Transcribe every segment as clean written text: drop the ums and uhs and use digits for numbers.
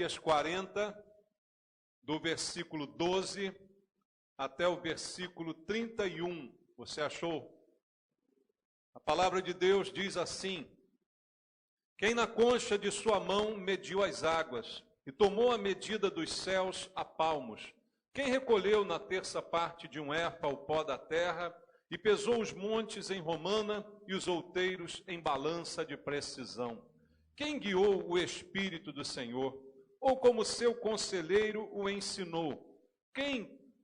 Isaías 40, do versículo 12 até o versículo 31. Você achou? A palavra de Deus diz assim: quem na concha de sua mão mediu as águas e tomou a medida dos céus a palmos? Quem recolheu na terça parte de um efa o pó da terra e pesou os montes em romana e os outeiros em balança de precisão? Quem guiou o Espírito do Senhor? Ou como seu conselheiro o ensinou?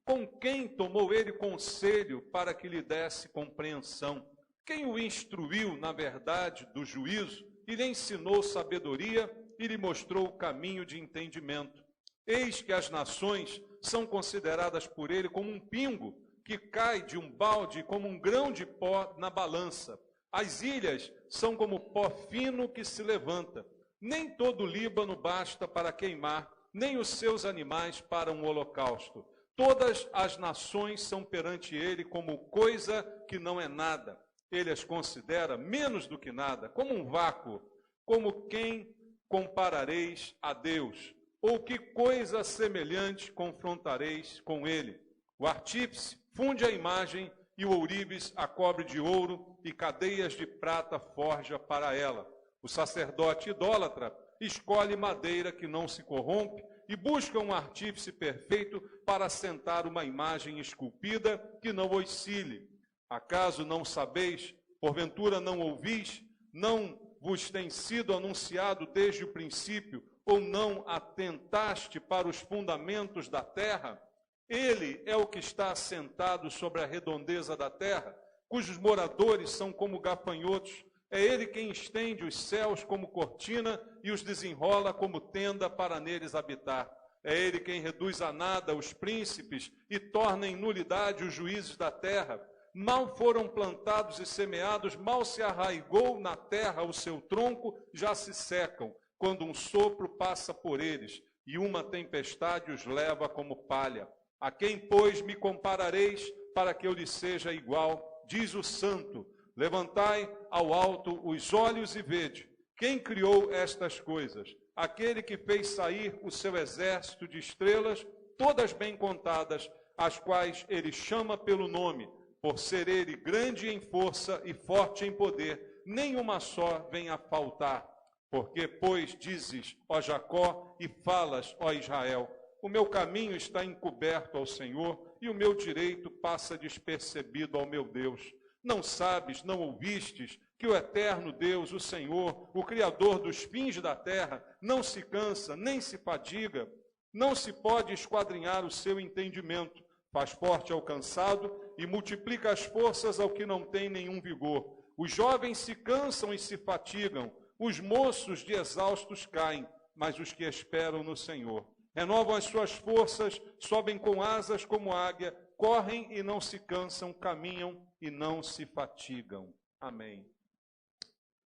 Com quem tomou ele conselho para que lhe desse compreensão? Quem o instruiu na verdade do juízo e lhe ensinou sabedoria e lhe mostrou o caminho de entendimento? Eis que as nações são consideradas por ele como um pingo que cai de um balde, como um grão de pó na balança. As ilhas são como pó fino que se levanta. Nem todo o Líbano basta para queimar, nem os seus animais para um holocausto. Todas as nações são perante ele como coisa que não é nada. Ele as considera menos do que nada, como um vácuo. Como quem comparareis a Deus? Ou que coisa semelhante confrontareis com ele? O artífice funde a imagem e o ourives a cobre de ouro e cadeias de prata forja para ela. O sacerdote idólatra escolhe madeira que não se corrompe e busca um artífice perfeito para assentar uma imagem esculpida que não oscile. Acaso não sabeis? Porventura não ouvis? Não vos tem sido anunciado desde o princípio? Ou não atentaste para os fundamentos da terra? Ele é o que está assentado sobre a redondeza da terra, cujos moradores são como gafanhotos. É ele quem estende os céus como cortina e os desenrola como tenda para neles habitar. É ele quem reduz a nada os príncipes e torna em nulidade os juízes da terra. Mal foram plantados e semeados, mal se arraigou na terra o seu tronco, já se secam, quando um sopro passa por eles, e uma tempestade os leva como palha. A quem, pois, me comparareis, para que eu lhe seja igual? Diz o Santo: levantai ao alto os olhos e vede. Quem criou estas coisas? Aquele que fez sair o seu exército de estrelas, todas bem contadas, as quais ele chama pelo nome, por ser ele grande em força e forte em poder, nenhuma só vem a faltar. Porque, pois, dizes, ó Jacó, e falas, ó Israel, o meu caminho está encoberto ao Senhor, e o meu direito passa despercebido ao meu Deus. Não sabes, não ouvistes, que o eterno Deus, o Senhor, o Criador dos fins da terra, não se cansa, nem se fadiga, não se pode esquadrinhar o seu entendimento, faz forte ao cansado e multiplica as forças ao que não tem nenhum vigor. Os jovens se cansam e se fatigam, os moços de exaustos caem, mas os que esperam no Senhor renovam as suas forças, sobem com asas como águia, correm e não se cansam, caminham e não se fatigam. Amém.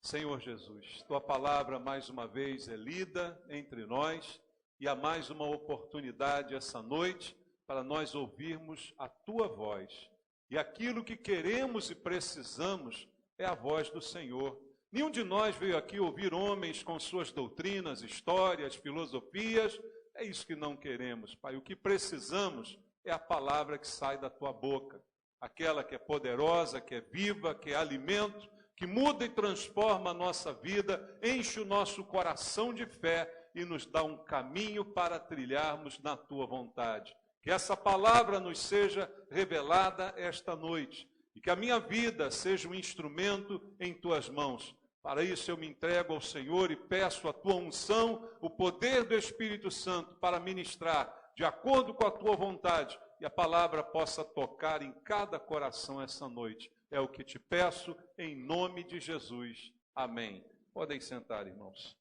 Senhor Jesus, tua palavra mais uma vez é lida entre nós e há mais uma oportunidade essa noite para nós ouvirmos a tua voz. E aquilo que queremos e precisamos é a voz do Senhor. Nenhum de nós veio aqui ouvir homens com suas doutrinas, histórias, filosofias. É isso que não queremos, Pai. O que precisamos é a palavra que sai da tua boca. Aquela que é poderosa, que é viva, que é alimento, que muda e transforma a nossa vida, enche o nosso coração de fé e nos dá um caminho para trilharmos na tua vontade. Que essa palavra nos seja revelada esta noite e que a minha vida seja um instrumento em tuas mãos. Para isso eu me entrego ao Senhor e peço a tua unção, o poder do Espírito Santo para ministrar de acordo com a tua vontade e a palavra possa tocar em cada coração essa noite. É o que te peço em nome de Jesus. Amém. Podem sentar, irmãos.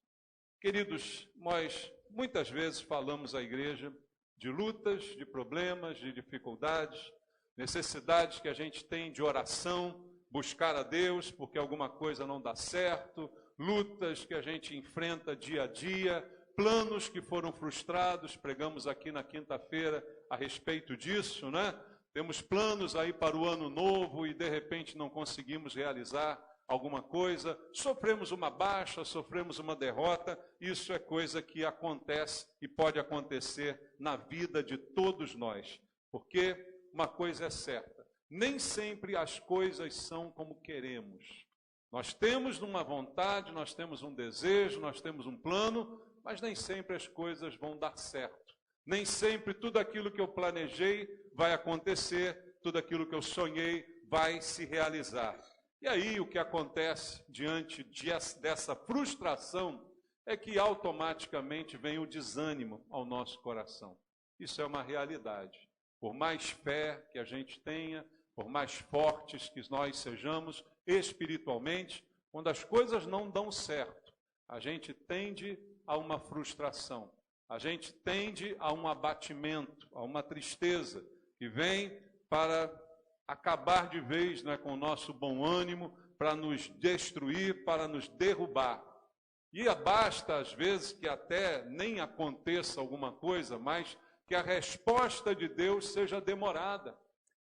Queridos, nós muitas vezes falamos à igreja de lutas, de problemas, de dificuldades, necessidades que a gente tem de oração, buscar a Deus porque alguma coisa não dá certo, lutas que a gente enfrenta dia a dia, planos que foram frustrados, pregamos aqui na quinta-feira a respeito disso, né? Temos planos aí para o ano novo e de repente não conseguimos realizar alguma coisa, sofremos uma baixa, sofremos uma derrota. Isso é coisa que acontece e pode acontecer na vida de todos nós. Porque uma coisa é certa, nem sempre as coisas são como queremos. Nós temos uma vontade, nós temos um desejo, nós temos um plano, mas nem sempre as coisas vão dar certo. Nem sempre tudo aquilo que eu planejei vai acontecer, tudo aquilo que eu sonhei vai se realizar. E aí o que acontece diante dessa frustração é que automaticamente vem o desânimo ao nosso coração. Isso é uma realidade. Por mais fé que a gente tenha, por mais fortes que nós sejamos espiritualmente, quando as coisas não dão certo, a gente tende a uma frustração, a gente tende a um abatimento, a uma tristeza que vem para acabar de vez, né, com o nosso bom ânimo, para nos destruir, para nos derrubar. E basta, às vezes, que até nem aconteça alguma coisa, mas que a resposta de Deus seja demorada.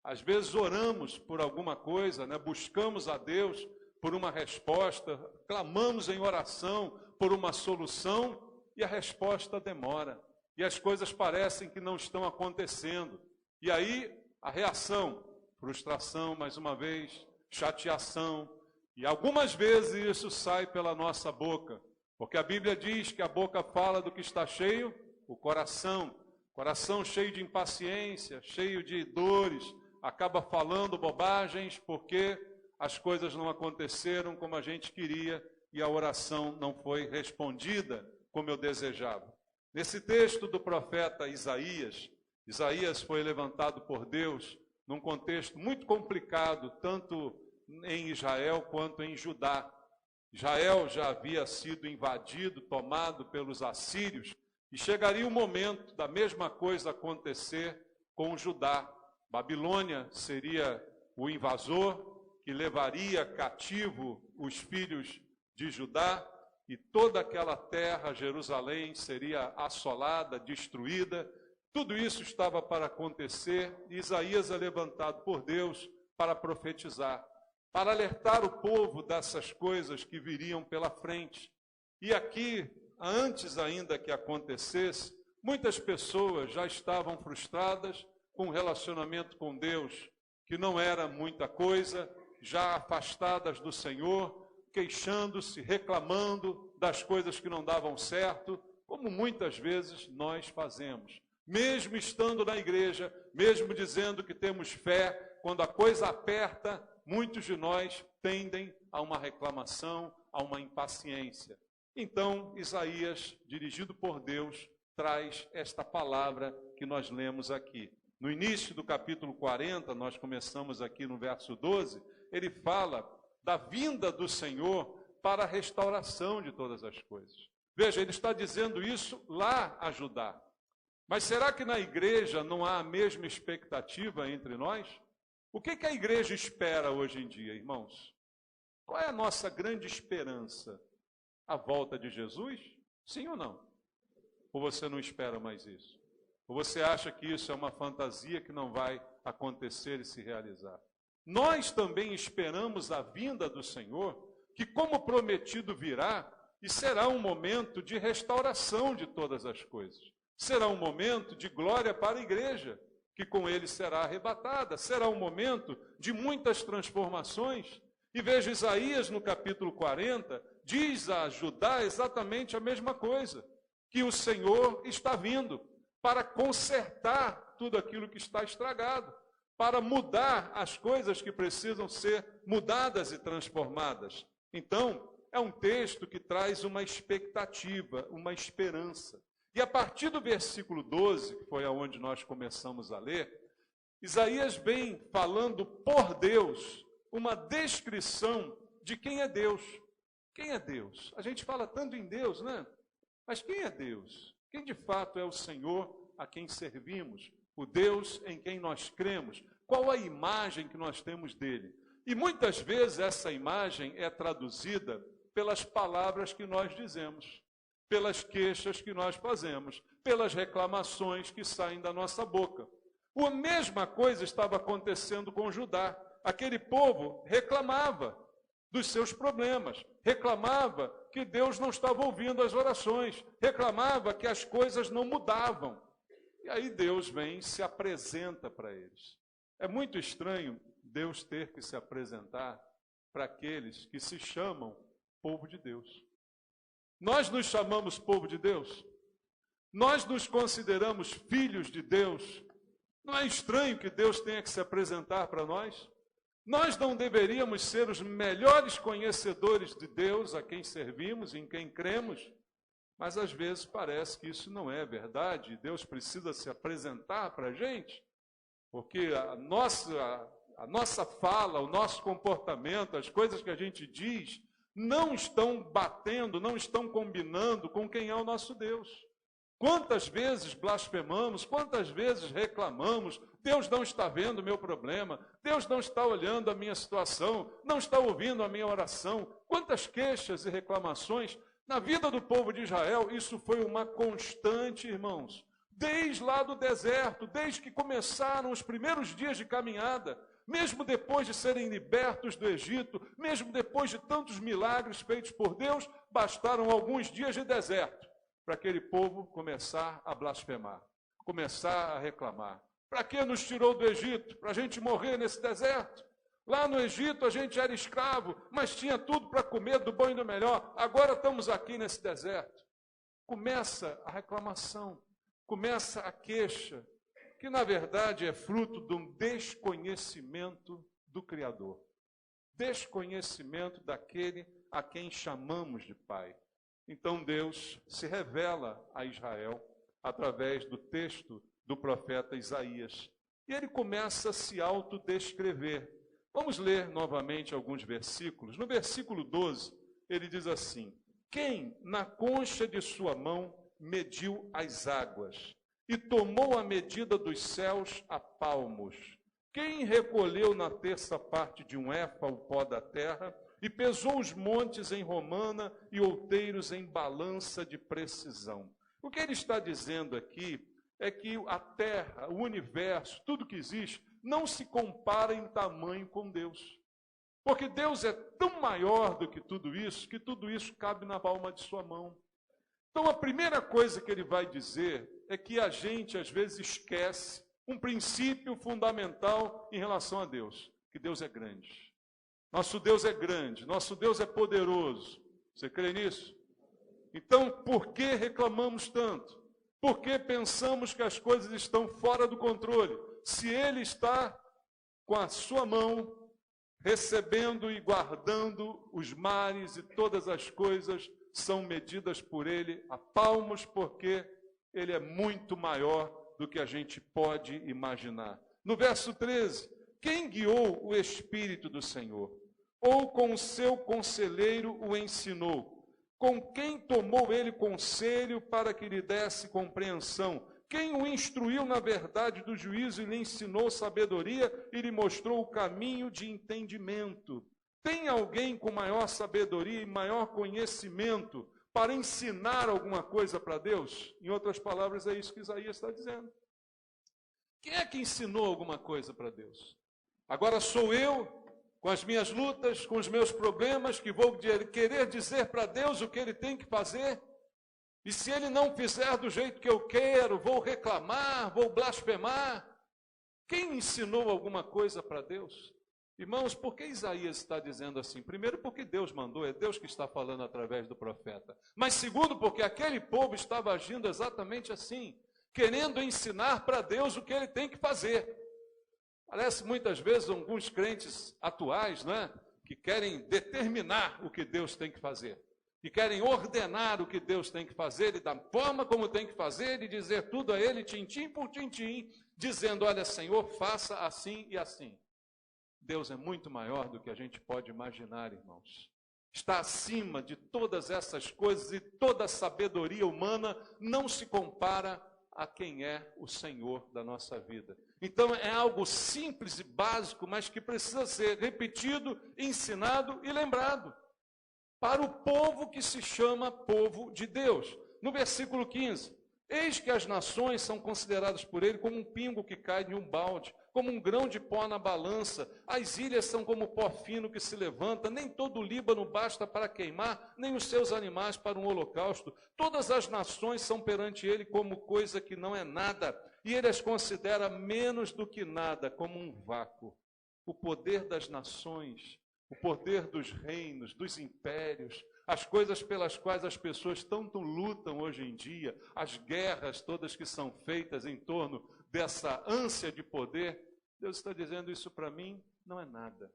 Às vezes oramos por alguma coisa, né, buscamos a Deus por uma resposta, clamamos em oração por uma solução e a resposta demora. E as coisas parecem que não estão acontecendo. E aí a reação, frustração, mais uma vez, chateação. E algumas vezes isso sai pela nossa boca, porque a Bíblia diz que a boca fala do que está cheio, o coração. Coração cheio de impaciência, cheio de dores, acaba falando bobagens porque as coisas não aconteceram como a gente queria e a oração não foi respondida como eu desejava. Nesse texto do profeta Isaías, Isaías foi levantado por Deus num contexto muito complicado, tanto em Israel quanto em Judá. Israel já havia sido invadido, tomado pelos assírios, e chegaria o momento da mesma coisa acontecer com Judá. Babilônia seria o invasor que levaria cativo os filhos de Judá, e toda aquela terra, Jerusalém, seria assolada, destruída. Tudo isso estava para acontecer, e Isaías é levantado por Deus para profetizar, para alertar o povo dessas coisas que viriam pela frente. E aqui, antes ainda que acontecesse, muitas pessoas já estavam frustradas com o relacionamento com Deus, que não era muita coisa, já afastadas do Senhor, queixando-se, reclamando das coisas que não davam certo, como muitas vezes nós fazemos. Mesmo estando na igreja, mesmo dizendo que temos fé, quando a coisa aperta, muitos de nós tendem a uma reclamação, a uma impaciência. Então, Isaías, dirigido por Deus, traz esta palavra que nós lemos aqui. No início do capítulo 40, nós começamos aqui no verso 12, ele fala da vinda do Senhor para a restauração de todas as coisas. Veja, ele está dizendo isso lá a Judá. Mas será que na igreja não há a mesma expectativa entre nós? O que a igreja espera hoje em dia, irmãos? Qual é a nossa grande esperança? A volta de Jesus? Sim ou não? Ou você não espera mais isso? Ou você acha que isso é uma fantasia que não vai acontecer e se realizar? Nós também esperamos a vinda do Senhor, que como prometido virá, e será um momento de restauração de todas as coisas. Será um momento de glória para a igreja, que com ele será arrebatada. Será um momento de muitas transformações. E veja, Isaías no capítulo 40, diz a Judá exatamente a mesma coisa, que o Senhor está vindo para consertar tudo aquilo que está estragado, para mudar as coisas que precisam ser mudadas e transformadas. Então, é um texto que traz uma expectativa, uma esperança. E a partir do versículo 12, que foi aonde nós começamos a ler, Isaías vem falando por Deus uma descrição de quem é Deus. Quem é Deus? A gente fala tanto em Deus, né? Mas quem é Deus? Quem de fato é o Senhor a quem servimos? O Deus em quem nós cremos? Qual a imagem que nós temos dele? E muitas vezes essa imagem é traduzida pelas palavras que nós dizemos, pelas queixas que nós fazemos, pelas reclamações que saem da nossa boca. A mesma coisa estava acontecendo com Judá. Aquele povo reclamava dos seus problemas, reclamava que Deus não estava ouvindo as orações, reclamava que as coisas não mudavam. E aí Deus vem e se apresenta para eles. É muito estranho Deus ter que se apresentar para aqueles que se chamam povo de Deus. Nós nos chamamos povo de Deus? Nós nos consideramos filhos de Deus? Não é estranho que Deus tenha que se apresentar para nós? Nós não deveríamos ser os melhores conhecedores de Deus a quem servimos, em quem cremos? Mas às vezes parece que isso não é verdade. Deus precisa se apresentar para a gente, porque a nossa fala, o nosso comportamento, as coisas que a gente diz, não estão batendo, não estão combinando com quem é o nosso Deus. Quantas vezes blasfemamos, quantas vezes reclamamos, Deus não está vendo o meu problema, Deus não está olhando a minha situação, não está ouvindo a minha oração. Quantas queixas e reclamações. Na vida do povo de Israel, isso foi uma constante, irmãos. Desde lá do deserto, desde que começaram os primeiros dias de caminhada, mesmo depois de serem libertos do Egito, mesmo depois de tantos milagres feitos por Deus, bastaram alguns dias de deserto para aquele povo começar a blasfemar, começar a reclamar. Para que nos tirou do Egito? Para a gente morrer nesse deserto? Lá no Egito a gente era escravo, mas tinha tudo para comer do bom e do melhor. Agora estamos aqui nesse deserto. Começa a reclamação, começa a queixa, que na verdade é fruto de um desconhecimento do Criador. Desconhecimento daquele a quem chamamos de Pai. Então Deus se revela a Israel através do texto do profeta Isaías. E ele começa a se autodescrever. Vamos ler novamente alguns versículos. No versículo 12, ele diz assim: quem na concha de sua mão mediu as águas e tomou a medida dos céus a palmos? Quem recolheu na terça parte de um éfa o pó da terra e pesou os montes em romana e outeiros em balança de precisão? O que ele está dizendo aqui é que a terra, o universo, tudo que existe, não se compara em tamanho com Deus. Porque Deus é tão maior do que tudo isso cabe na palma de sua mão. Então a primeira coisa que ele vai dizer é que a gente às vezes esquece um princípio fundamental em relação a Deus, que Deus é grande. Nosso Deus é grande, nosso Deus é poderoso. Você crê nisso? Então, por que reclamamos tanto? Por que pensamos que as coisas estão fora do controle? Se Ele está com a sua mão, recebendo e guardando os mares e todas as coisas são medidas por Ele a palmos, porque Ele é muito maior do que a gente pode imaginar. No verso 13, quem guiou o Espírito do Senhor? Ou com o seu conselheiro o ensinou? Com quem tomou ele conselho para que lhe desse compreensão? Quem o instruiu na verdade do juízo e lhe ensinou sabedoria e lhe mostrou o caminho de entendimento? Tem alguém com maior sabedoria e maior conhecimento para ensinar alguma coisa para Deus? Em outras palavras, é isso que Isaías está dizendo. Quem é que ensinou alguma coisa para Deus? Agora sou eu, com as minhas lutas, com os meus problemas, que vou querer dizer para Deus o que Ele tem que fazer? E se Ele não fizer do jeito que eu quero, vou reclamar, vou blasfemar? Quem ensinou alguma coisa para Deus? Irmãos, por que Isaías está dizendo assim? Primeiro, porque Deus mandou, é Deus que está falando através do profeta. Mas segundo, porque aquele povo estava agindo exatamente assim, querendo ensinar para Deus o que Ele tem que fazer. Parece muitas vezes alguns crentes atuais, né, que querem determinar o que Deus tem que fazer, que querem ordenar o que Deus tem que fazer e da forma como tem que fazer e dizer tudo a Ele, tintim por tintim, dizendo, olha Senhor, faça assim e assim. Deus é muito maior do que a gente pode imaginar, irmãos. Está acima de todas essas coisas e toda a sabedoria humana não se compara a quem é o Senhor da nossa vida. Então é algo simples e básico, mas que precisa ser repetido, ensinado e lembrado para o povo que se chama povo de Deus. No versículo 15, Eis que as nações são consideradas por ele como um pingo que cai de um balde, como um grão de pó na balança. As ilhas são como pó fino que se levanta, nem todo o Líbano basta para queimar, nem os seus animais para um holocausto. Todas as nações são perante ele como coisa que não é nada, e ele as considera menos do que nada, como um vácuo. O poder das nações, o poder dos reinos, dos impérios, as coisas pelas quais as pessoas tanto lutam hoje em dia, as guerras todas que são feitas em torno dessa ânsia de poder, Deus está dizendo: isso para mim não é nada.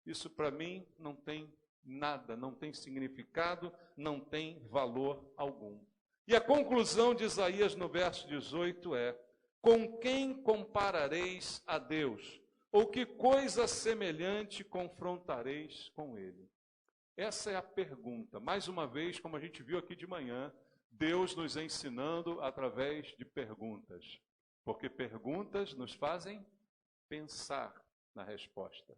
Isso para mim não tem nada, não tem significado, não tem valor algum. E a conclusão de Isaías no verso 18 é: com quem comparareis a Deus? Ou que coisa semelhante confrontareis com ele? Essa é a pergunta. Mais uma vez, como a gente viu aqui de manhã, Deus nos ensinando através de perguntas. Porque perguntas nos fazem pensar na resposta.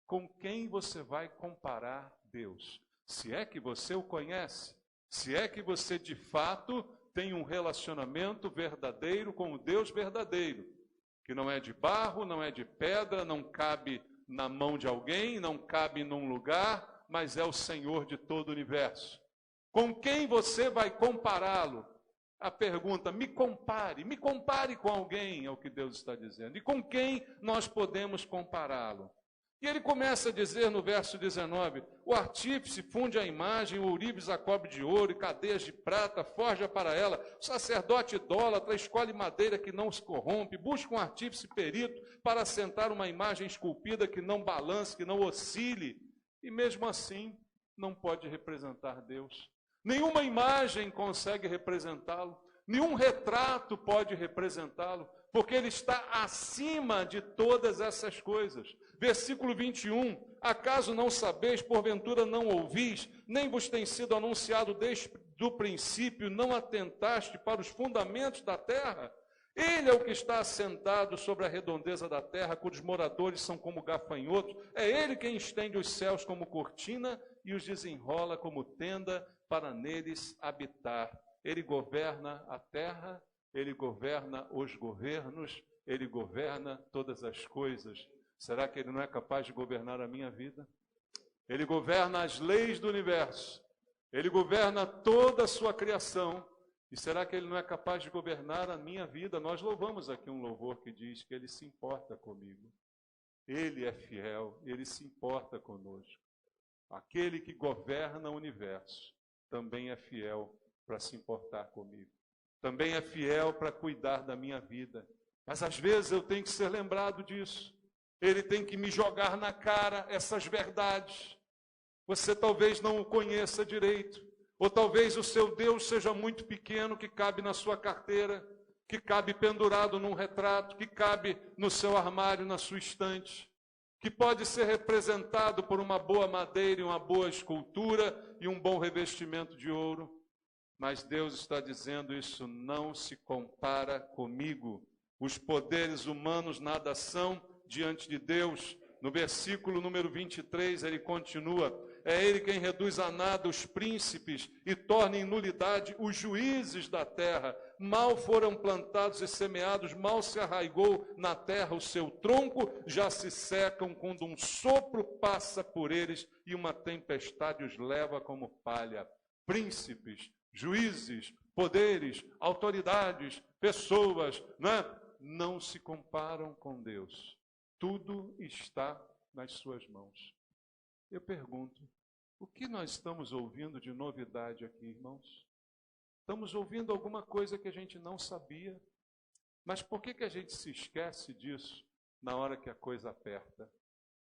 Com quem você vai comparar Deus? Se é que você o conhece, se é que você de fato tem um relacionamento verdadeiro com o Deus verdadeiro, que não é de barro, não é de pedra, não cabe na mão de alguém, não cabe num lugar, mas é o Senhor de todo o universo. Com quem você vai compará-lo? A pergunta: me compare com alguém, é o que Deus está dizendo. E com quem nós podemos compará-lo? E ele começa a dizer no verso 19: o artífice funde a imagem, o ourives a cobre de ouro e cadeias de prata, forja para ela. O sacerdote idólatra escolhe madeira que não se corrompe, busca um artífice perito para assentar uma imagem esculpida que não balance, que não oscile. E mesmo assim, não pode representar Deus. Nenhuma imagem consegue representá-lo, nenhum retrato pode representá-lo, porque ele está acima de todas essas coisas. Versículo 21, acaso não sabeis, porventura não ouvis, nem vos tem sido anunciado desde o princípio, não atentaste para os fundamentos da terra? Ele é o que está assentado sobre a redondeza da terra, cujos moradores são como gafanhotos. É ele quem estende os céus como cortina e os desenrola como tenda para neles habitar. Ele governa a terra, ele governa os governos, ele governa todas as coisas. Será que ele não é capaz de governar a minha vida? Ele governa as leis do universo, ele governa toda a sua criação. E será que ele não é capaz de governar a minha vida? Nós louvamos aqui um louvor que diz que ele se importa comigo. Ele é fiel, ele se importa conosco. Aquele que governa o universo também é fiel para se importar comigo. Também é fiel para cuidar da minha vida. Mas às vezes eu tenho que ser lembrado disso. Ele tem que me jogar na cara essas verdades. Você talvez não o conheça direito. Ou talvez o seu Deus seja muito pequeno, que cabe na sua carteira, que cabe pendurado num retrato, que cabe no seu armário, na sua estante, que pode ser representado por uma boa madeira e uma boa escultura e um bom revestimento de ouro. Mas Deus está dizendo: isso não se compara comigo. Os poderes humanos nada são diante de Deus. No versículo número 23, ele continua: é ele quem reduz a nada os príncipes e torna em nulidade os juízes da terra. Mal foram plantados e semeados, mal se arraigou na terra o seu tronco, já se secam quando um sopro passa por eles e uma tempestade os leva como palha. Príncipes, juízes, poderes, autoridades, pessoas, não se comparam com Deus. Tudo está nas suas mãos. Eu pergunto: o que nós estamos ouvindo de novidade aqui, irmãos? Estamos ouvindo alguma coisa que a gente não sabia, mas por que a gente se esquece disso na hora que a coisa aperta?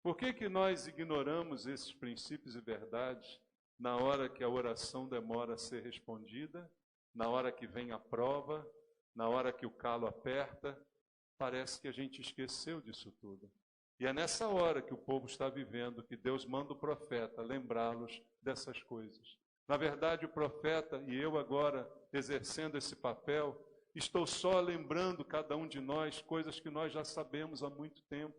Por que nós ignoramos esses princípios e verdades na hora que a oração demora a ser respondida, na hora que vem a prova, na hora que o calo aperta? Parece que a gente esqueceu disso tudo. E é nessa hora que o povo está vivendo que Deus manda o profeta lembrá-los dessas coisas. Na verdade, o profeta, e eu agora exercendo esse papel, estou só lembrando cada um de nós coisas que nós já sabemos há muito tempo,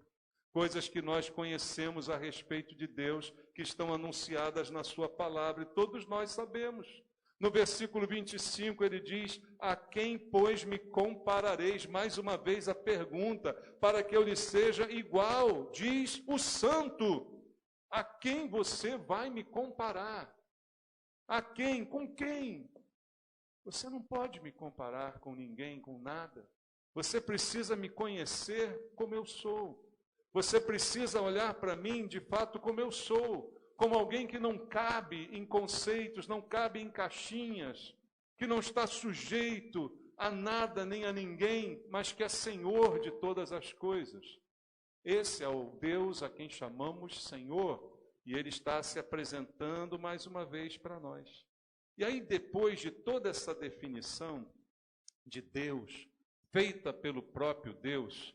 coisas que nós conhecemos a respeito de Deus, que estão anunciadas na sua palavra, e todos nós sabemos. No versículo 25 ele diz: a quem, pois, me comparareis? Mais uma vez a pergunta, para que eu lhe seja igual, diz o santo. A quem você vai me comparar? A quem? Com quem? Você não pode me comparar com ninguém, com nada. Você precisa me conhecer como eu sou. Você precisa olhar para mim de fato como eu sou, como alguém que não cabe em conceitos, não cabe em caixinhas, que não está sujeito a nada nem a ninguém, mas que é Senhor de todas as coisas. Esse é o Deus a quem chamamos Senhor, e Ele está se apresentando mais uma vez para nós. E aí, depois de toda essa definição de Deus, feita pelo próprio Deus,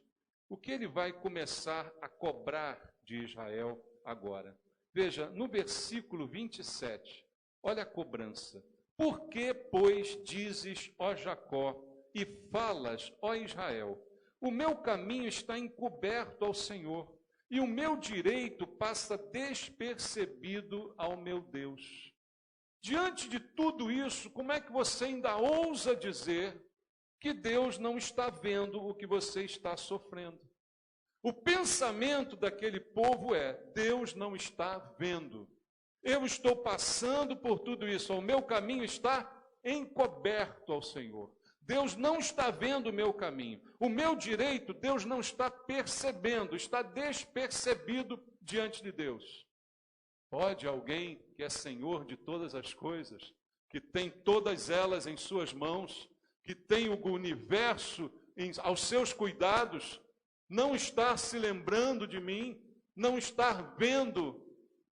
o que Ele vai começar a cobrar de Israel agora? Veja, no versículo 27, olha a cobrança. Por que, pois, dizes, ó Jacó, e falas, ó Israel, o meu caminho está encoberto ao Senhor, e o meu direito passa despercebido ao meu Deus. Diante de tudo isso, como é que você ainda ousa dizer que Deus não está vendo o que você está sofrendo? O pensamento daquele povo é: Deus não está vendo. Eu estou passando por tudo isso, o meu caminho está encoberto ao Senhor. Deus não está vendo o meu caminho. O meu direito, Deus não está percebendo, está despercebido diante de Deus. Pode alguém que é Senhor de todas as coisas, que tem todas elas em suas mãos, que tem o universo aos seus cuidados, não estar se lembrando de mim, não estar vendo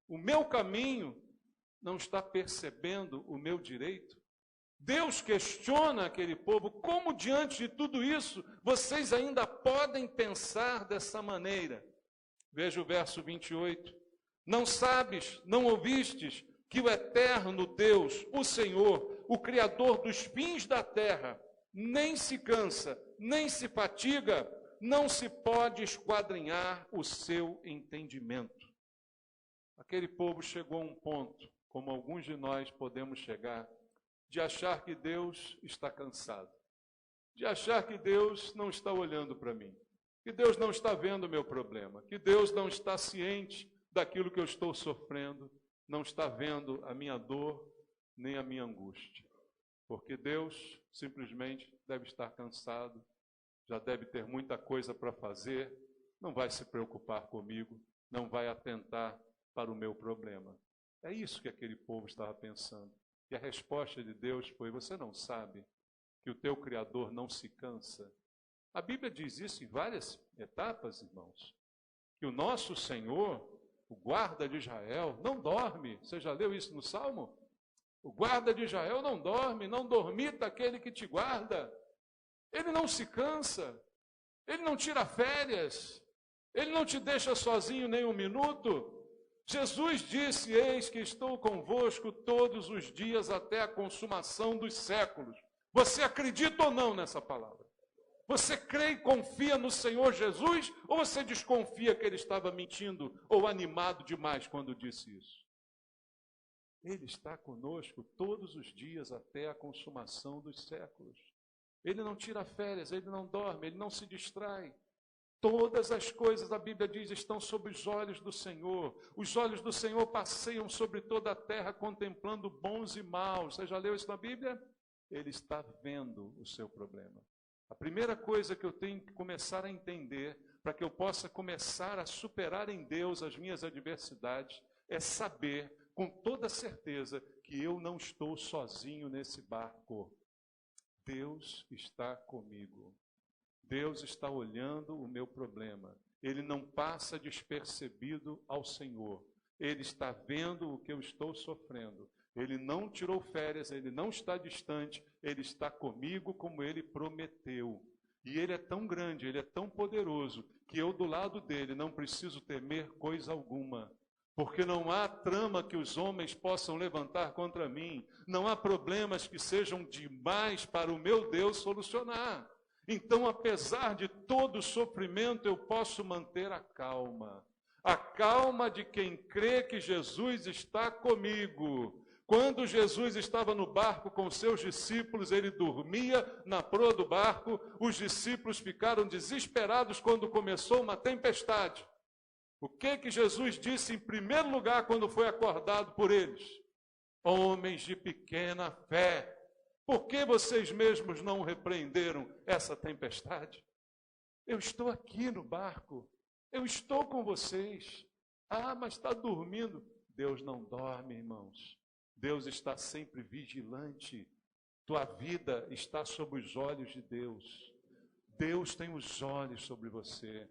o meu caminho, não estar percebendo o meu direito? Deus questiona aquele povo: como diante de tudo isso vocês ainda podem pensar dessa maneira? Veja o verso 28. Não sabes, não ouvistes que o eterno Deus, o Senhor, o Criador dos fins da terra, nem se cansa, nem se fatiga, não se pode esquadrinhar o seu entendimento. Aquele povo chegou a um ponto, como alguns de nós podemos chegar, de achar que Deus está cansado, de achar que Deus não está olhando para mim, que Deus não está vendo o meu problema, que Deus não está ciente daquilo que eu estou sofrendo, não está vendo a minha dor, nem a minha angústia. Porque Deus simplesmente deve estar cansado, já deve ter muita coisa para fazer, não vai se preocupar comigo, não vai atentar para o meu problema. É isso que aquele povo estava pensando. E a resposta de Deus foi: você não sabe que o teu Criador não se cansa? A Bíblia diz isso em várias etapas, irmãos, que o nosso Senhor, o guarda de Israel, não dorme. Você já leu isso no Salmo? O guarda de Israel não dorme, não dormita aquele que te guarda. Ele não se cansa, ele não tira férias, ele não te deixa sozinho nem um minuto. Jesus disse: eis que estou convosco todos os dias até a consumação dos séculos. Você acredita ou não nessa palavra? Você crê e confia no Senhor Jesus, ou você desconfia que ele estava mentindo ou animado demais quando disse isso? Ele está conosco todos os dias até a consumação dos séculos. Ele não tira férias, ele não dorme, ele não se distrai. Todas as coisas, a Bíblia diz, estão sob os olhos do Senhor. Os olhos do Senhor passeiam sobre toda a terra, contemplando bons e maus. Você já leu isso na Bíblia? Ele está vendo o seu problema. A primeira coisa que eu tenho que começar a entender, para que eu possa começar a superar em Deus as minhas adversidades, é saber com toda certeza que eu não estou sozinho nesse barco. Deus está comigo. Deus está olhando o meu problema. Ele não passa despercebido ao Senhor. Ele está vendo o que eu estou sofrendo. Ele não tirou férias, ele não está distante, ele está comigo como ele prometeu. E ele é tão grande, ele é tão poderoso, que eu do lado dele não preciso temer coisa alguma. Porque não há trama que os homens possam levantar contra mim. Não há problemas que sejam demais para o meu Deus solucionar. Então, apesar de todo o sofrimento, eu posso manter a calma. A calma de quem crê que Jesus está comigo. Quando Jesus estava no barco com seus discípulos, ele dormia na proa do barco. Os discípulos ficaram desesperados quando começou uma tempestade. O que Jesus disse em primeiro lugar quando foi acordado por eles? Homens de pequena fé, por que vocês mesmos não repreenderam essa tempestade? Eu estou aqui no barco, eu estou com vocês. Ah, mas está dormindo. Deus não dorme, irmãos. Deus está sempre vigilante. Tua vida está sob os olhos de Deus. Deus tem os olhos sobre você.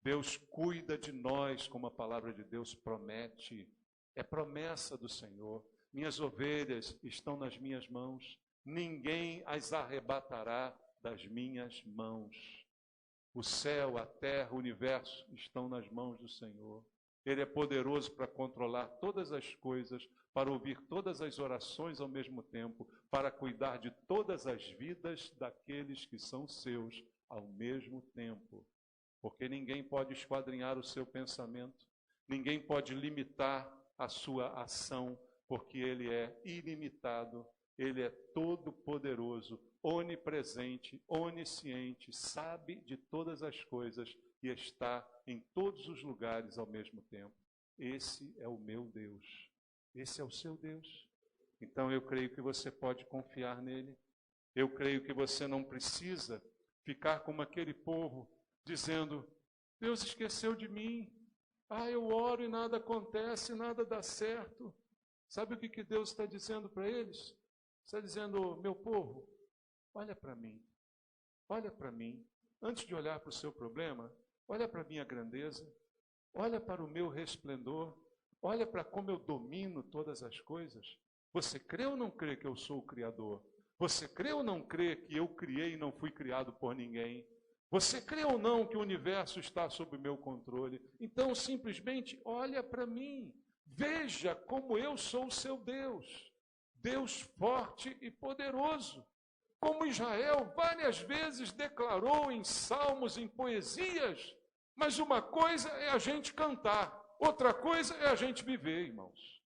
Deus cuida de nós, como a palavra de Deus promete. É promessa do Senhor. Minhas ovelhas estão nas minhas mãos. Ninguém as arrebatará das minhas mãos. O céu, a terra, o universo estão nas mãos do Senhor. Ele é poderoso para controlar todas as coisas, para ouvir todas as orações ao mesmo tempo, para cuidar de todas as vidas daqueles que são seus ao mesmo tempo. Porque ninguém pode esquadrinhar o seu pensamento, ninguém pode limitar a sua ação, porque Ele é ilimitado, Ele é todo-poderoso, onipresente, onisciente, sabe de todas as coisas e está em todos os lugares ao mesmo tempo. Esse é o meu Deus. Esse é o seu Deus. Então eu creio que você pode confiar nele. Eu creio que você não precisa ficar como aquele povo dizendo: Deus esqueceu de mim. Ah, eu oro e nada acontece, nada dá certo. Sabe o que Deus está dizendo para eles? Está dizendo: meu povo, olha para mim. Olha para mim. Antes de olhar para o seu problema, olha para a minha grandeza. Olha para o meu resplendor. Olha para como eu domino todas as coisas. Você crê ou não crê que eu sou o Criador? Você crê ou não crê que eu criei e não fui criado por ninguém? Você crê ou não que o universo está sob o meu controle? Então, simplesmente, olha para mim. Veja como eu sou o seu Deus. Deus forte e poderoso. Como Israel várias vezes declarou em salmos, em poesias. Mas uma coisa é a gente cantar. Outra coisa é a gente viver, irmãos.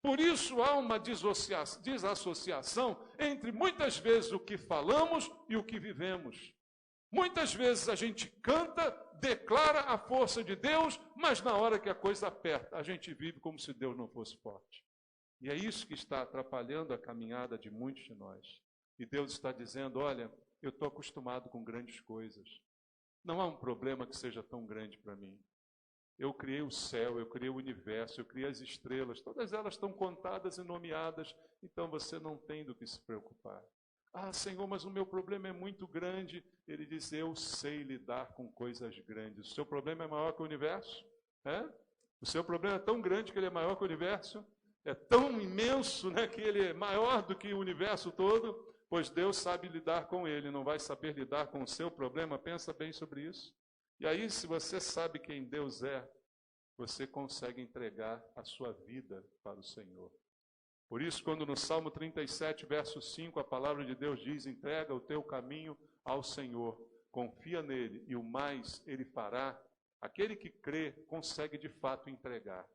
Por isso há uma desassociação entre muitas vezes o que falamos e o que vivemos. Muitas vezes a gente canta, declara a força de Deus, mas na hora que a coisa aperta, a gente vive como se Deus não fosse forte. E é isso que está atrapalhando a caminhada de muitos de nós. E Deus está dizendo: olha, eu estou acostumado com grandes coisas. Não há um problema que seja tão grande para mim. Eu criei o céu, eu criei o universo, eu criei as estrelas, todas elas estão contadas e nomeadas, então você não tem do que se preocupar. Ah, Senhor, mas o meu problema é muito grande. Ele diz: eu sei lidar com coisas grandes. O seu problema é maior que o universo? É? O seu problema é tão grande que ele é maior que o universo? É tão imenso, né, que ele é maior do que o universo todo? Pois Deus sabe lidar com ele, não vai saber lidar com o seu problema? Pensa bem sobre isso. E aí, se você sabe quem Deus é, você consegue entregar a sua vida para o Senhor. Por isso, quando no Salmo 37, verso 5, a palavra de Deus diz: entrega o teu caminho ao Senhor, confia nele e o mais ele fará. Aquele que crê consegue de fato entregar,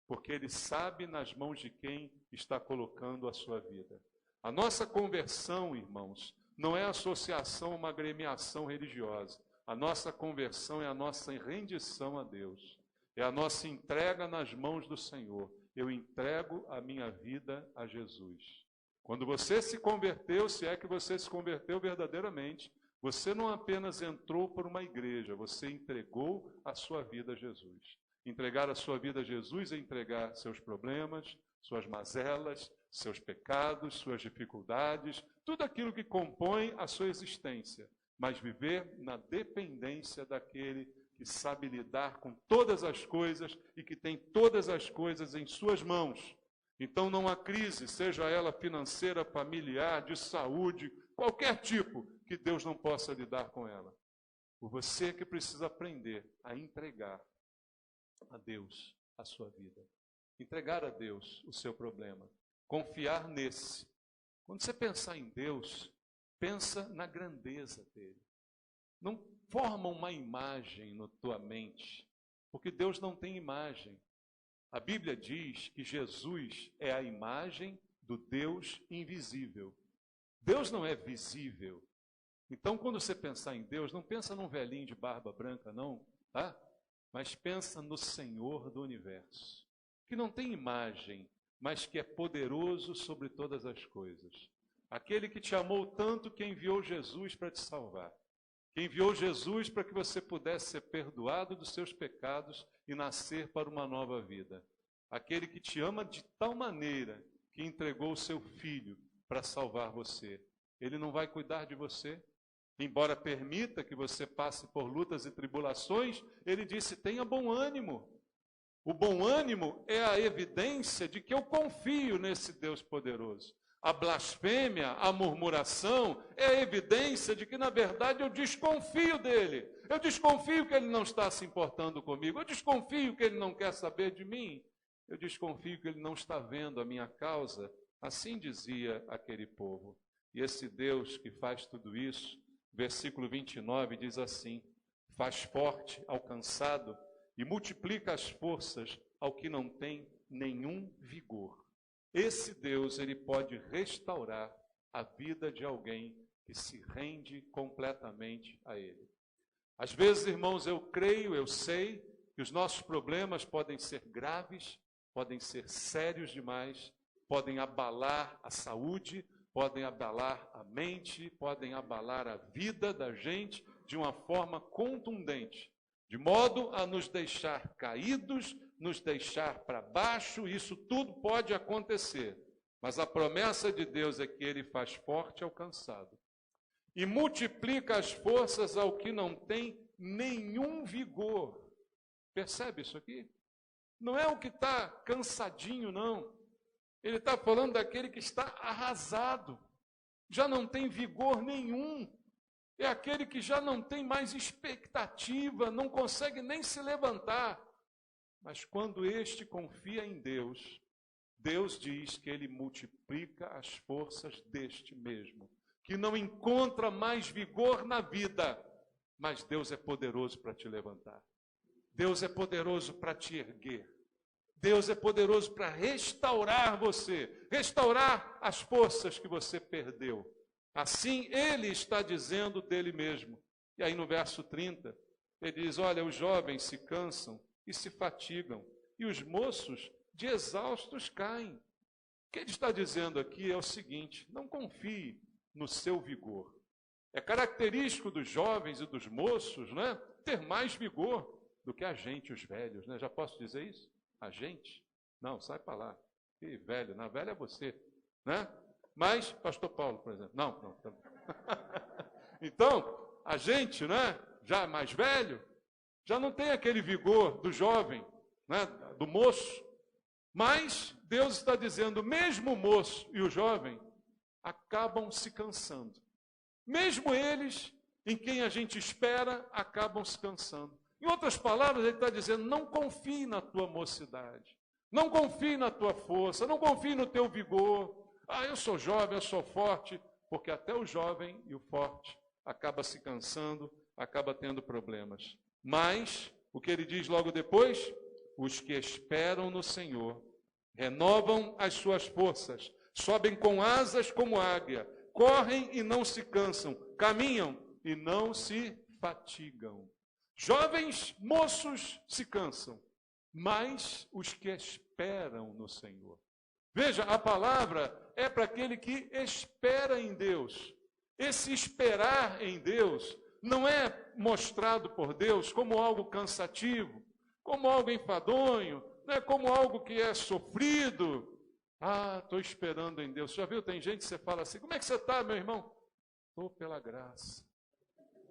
porque ele sabe nas mãos de quem está colocando a sua vida. A nossa conversão, irmãos, não é associação a uma agremiação religiosa. A nossa conversão é a nossa rendição a Deus. É a nossa entrega nas mãos do Senhor. Eu entrego a minha vida a Jesus. Quando você se converteu, se é que você se converteu verdadeiramente, você não apenas entrou por uma igreja, você entregou a sua vida a Jesus. Entregar a sua vida a Jesus é entregar seus problemas, suas mazelas, seus pecados, suas dificuldades, tudo aquilo que compõe a sua existência, mas viver na dependência daquele que sabe lidar com todas as coisas e que tem todas as coisas em suas mãos. Então não há crise, seja ela financeira, familiar, de saúde, qualquer tipo, que Deus não possa lidar com ela. Por você que precisa aprender a entregar a Deus a sua vida. Entregar a Deus o seu problema. Confiar nesse. Quando você pensar em Deus, pensa na grandeza dele. Não forma uma imagem na tua mente, porque Deus não tem imagem. A Bíblia diz que Jesus é a imagem do Deus invisível. Deus não é visível. Então, quando você pensar em Deus, não pensa num velhinho de barba branca, não, tá? Mas pensa no Senhor do universo, que não tem imagem, mas que é poderoso sobre todas as coisas. Aquele que te amou tanto que enviou Jesus para te salvar. Que enviou Jesus para que você pudesse ser perdoado dos seus pecados e nascer para uma nova vida. Aquele que te ama de tal maneira que entregou o seu Filho para salvar você. Ele não vai cuidar de você? Embora permita que você passe por lutas e tribulações, ele disse, tenha bom ânimo. O bom ânimo é a evidência de que eu confio nesse Deus poderoso. A blasfêmia, a murmuração é a evidência de que, na verdade, eu desconfio dele. Eu desconfio que ele não está se importando comigo. Eu desconfio que ele não quer saber de mim. Eu desconfio que ele não está vendo a minha causa. Assim dizia aquele povo. E esse Deus que faz tudo isso, versículo 29 diz assim, faz forte ao cansado e multiplica as forças ao que não tem nenhum vigor. Esse Deus, ele pode restaurar a vida de alguém que se rende completamente a ele. Às vezes, irmãos, eu creio, eu sei que os nossos problemas podem ser graves, podem ser sérios demais, podem abalar a saúde, podem abalar a mente, podem abalar a vida da gente de uma forma contundente, de modo a nos deixar caídos, nos deixar para baixo. Isso tudo pode acontecer, mas a promessa de Deus é que ele faz forte ao cansado e multiplica as forças ao que não tem nenhum vigor. Percebe isso aqui? Não é o que está cansadinho, não. Ele está falando daquele que está arrasado, já não tem vigor nenhum. É aquele que já não tem mais expectativa, não consegue nem se levantar. Mas quando este confia em Deus, Deus diz que ele multiplica as forças deste mesmo, que não encontra mais vigor na vida, mas Deus é poderoso para te levantar. Deus é poderoso para te erguer. Deus é poderoso para restaurar você, restaurar as forças que você perdeu. Assim, ele está dizendo dele mesmo. E aí no verso 30, ele diz, olha, os jovens se cansam e se fatigam, e os moços de exaustos caem. O que ele está dizendo aqui é o seguinte, não confie no seu vigor. É característico dos jovens e dos moços, né, ter mais vigor do que a gente, os velhos, né? Já posso dizer isso? A gente? Não, sai para lá. Que velho, não, velho é você, né? Mas, pastor Paulo, por exemplo, não. Então, a gente, né, já mais velho, já não tem aquele vigor do jovem, né, do moço. Mas Deus está dizendo, mesmo o moço e o jovem acabam se cansando. Mesmo eles, em quem a gente espera, acabam se cansando. Em outras palavras, ele está dizendo, não confie na tua mocidade, não confie na tua força, não confie no teu vigor. Ah, eu sou jovem, eu sou forte, porque até o jovem e o forte acaba se cansando, acaba tendo problemas. Mas, o que ele diz logo depois? Os que esperam no Senhor renovam as suas forças, sobem com asas como águia, correm e não se cansam, caminham e não se fatigam. Jovens, moços se cansam, mas os que esperam no Senhor. Veja, a palavra é para aquele que espera em Deus. Esse esperar em Deus não é mostrado por Deus como algo cansativo, como algo enfadonho, não é como algo que é sofrido. Ah, estou esperando em Deus. Já viu, tem gente que você fala assim, como é que você está, meu irmão? Estou pela graça.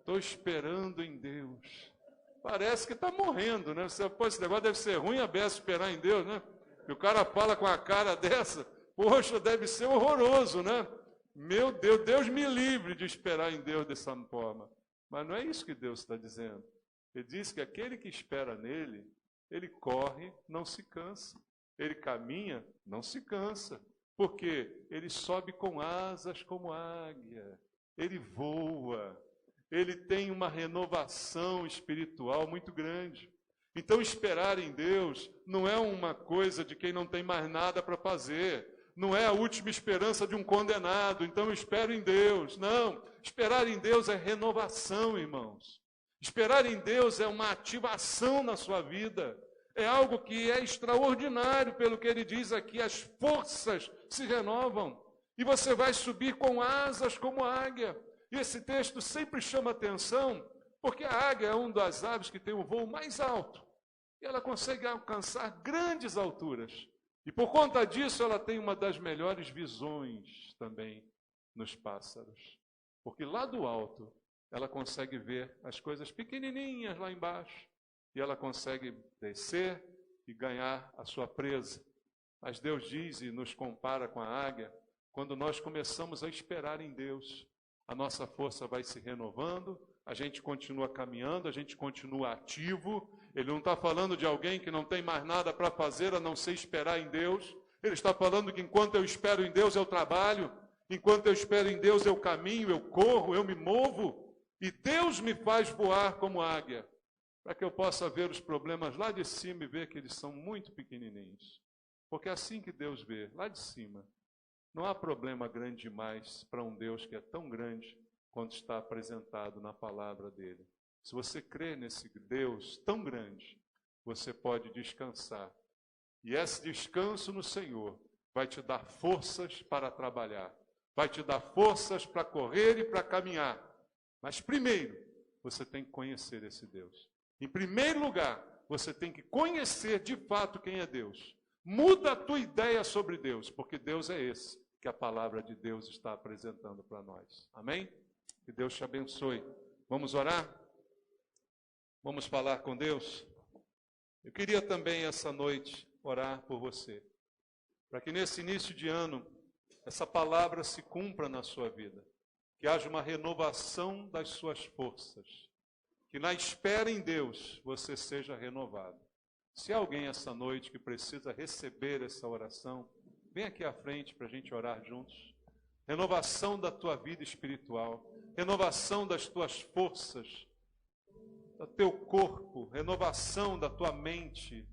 Estou esperando em Deus. Parece que está morrendo, né? Você, pô, esse negócio deve ser ruim, a beça esperar em Deus, né? E o cara fala com a cara dessa, poxa, deve ser horroroso, né? Meu Deus, Deus me livre de esperar em Deus dessa forma. Mas não é isso que Deus está dizendo. Ele diz que aquele que espera nele, ele corre, não se cansa. Ele caminha, não se cansa. Porque ele sobe com asas como águia. Ele voa. Ele tem uma renovação espiritual muito grande. Então, esperar em Deus não é uma coisa de quem não tem mais nada para fazer. Não é a última esperança de um condenado. Então, eu espero em Deus. Não. Esperar em Deus é renovação, irmãos. Esperar em Deus é uma ativação na sua vida. É algo que é extraordinário, pelo que ele diz aqui. As forças se renovam. E você vai subir com asas como águia. E esse texto sempre chama atenção, porque a águia é uma das aves que tem o voo mais alto. E ela consegue alcançar grandes alturas. E por conta disso, ela tem uma das melhores visões também nos pássaros. Porque lá do alto, ela consegue ver as coisas pequenininhas lá embaixo. E ela consegue descer e ganhar a sua presa. Mas Deus diz e nos compara com a águia, quando nós começamos a esperar em Deus, a nossa força vai se renovando, a gente continua caminhando, a gente continua ativo. Ele não está falando de alguém que não tem mais nada para fazer a não ser esperar em Deus. Ele está falando que enquanto eu espero em Deus, eu trabalho. Enquanto eu espero em Deus, eu caminho, eu corro, eu me movo. E Deus me faz voar como águia, para que eu possa ver os problemas lá de cima e ver que eles são muito pequenininhos. Porque é assim que Deus vê, lá de cima. Não há problema grande demais para um Deus que é tão grande quanto está apresentado na palavra dele. Se você crê nesse Deus tão grande, você pode descansar. E esse descanso no Senhor vai te dar forças para trabalhar, vai te dar forças para correr e para caminhar. Mas primeiro, você tem que conhecer esse Deus. Em primeiro lugar, você tem que conhecer de fato quem é Deus. Muda a tua ideia sobre Deus, porque Deus é esse que a palavra de Deus está apresentando para nós. Amém? Que Deus te abençoe. Vamos orar? Vamos falar com Deus? Eu queria também essa noite orar por você, para que nesse início de ano, essa palavra se cumpra na sua vida, que haja uma renovação das suas forças, que na espera em Deus você seja renovado. Se há alguém essa noite que precisa receber essa oração, vem aqui à frente para a gente orar juntos. Renovação da tua vida espiritual, renovação das tuas forças, do teu corpo, renovação da tua mente.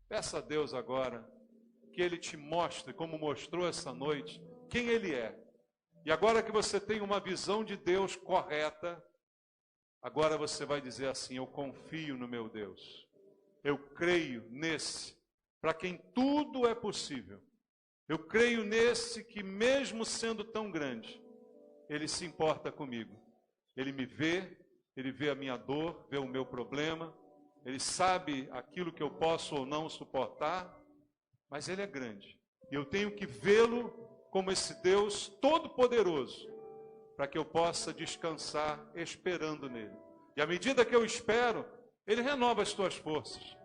Peça a Deus agora que Ele te mostre, como mostrou essa noite, quem Ele é. E agora que você tem uma visão de Deus correta, agora você vai dizer assim: eu confio no meu Deus. Eu creio nesse, para quem tudo é possível. Eu creio nesse que, mesmo sendo tão grande, Ele se importa comigo. Ele me vê, Ele vê a minha dor, vê o meu problema, Ele sabe aquilo que eu posso ou não suportar, mas Ele é grande. E eu tenho que vê-lo como esse Deus todo-poderoso, para que eu possa descansar esperando nele. E à medida que eu espero, Ele renova as tuas forças.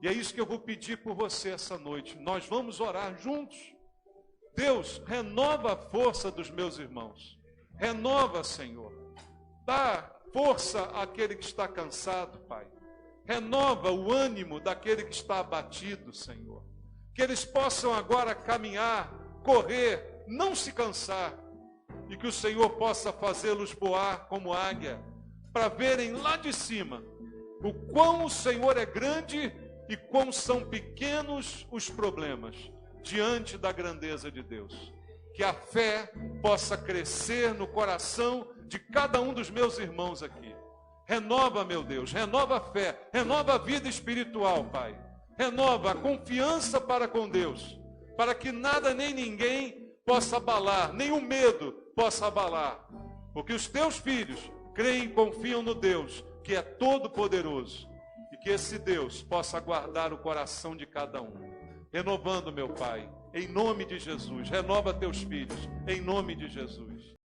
E é isso que eu vou pedir por você essa noite. Nós vamos orar juntos. Deus, renova a força dos meus irmãos. Renova, Senhor. Dá força àquele que está cansado, Pai. Renova o ânimo daquele que está abatido, Senhor. Que eles possam agora caminhar, correr, não se cansar. E que o Senhor possa fazê-los voar como águia, para verem lá de cima o quão o Senhor é grande e quão são pequenos os problemas diante da grandeza de Deus. Que a fé possa crescer no coração de cada um dos meus irmãos aqui. Renova, meu Deus, renova a fé, renova a vida espiritual, Pai. Renova a confiança para com Deus, para que nada nem ninguém possa abalar, nem o medo possa abalar. Porque os teus filhos creem e confiam no Deus, que é todo-poderoso. E que esse Deus possa guardar o coração de cada um. Renovando, meu Pai, em nome de Jesus. Renova teus filhos, em nome de Jesus.